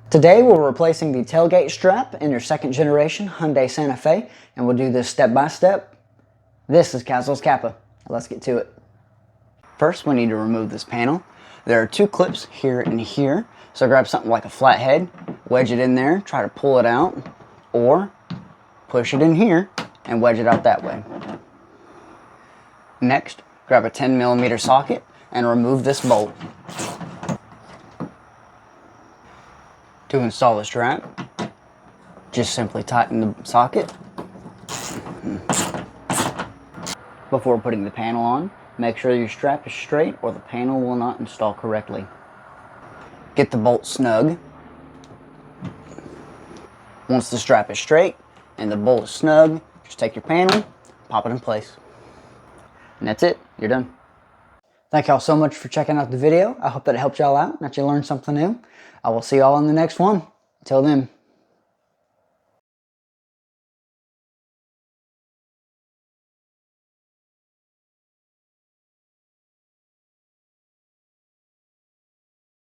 Today we're replacing the tailgate strap in your second generation Hyundai Santa Fe, and we'll do this step by step. This is Caswell's Kappa. Let's get to it. First, we need to remove this panel. There are two clips here and here, so grab something like a flat head, wedge it in there, try to pull it out, or push it in here and wedge it out that way. Next, grab a 10mm socket and remove this bolt. To install the strap, just simply tighten the socket. Before putting the panel on, make sure your strap is straight or the panel will not install correctly. Get the bolt snug. Once the strap is straight and the bolt is snug, just take your panel, pop it in place. And that's it, you're done. Thank y'all so much for checking out the video. I hope that it helped y'all out and that you learned something new. I will see y'all in the next one. Until then.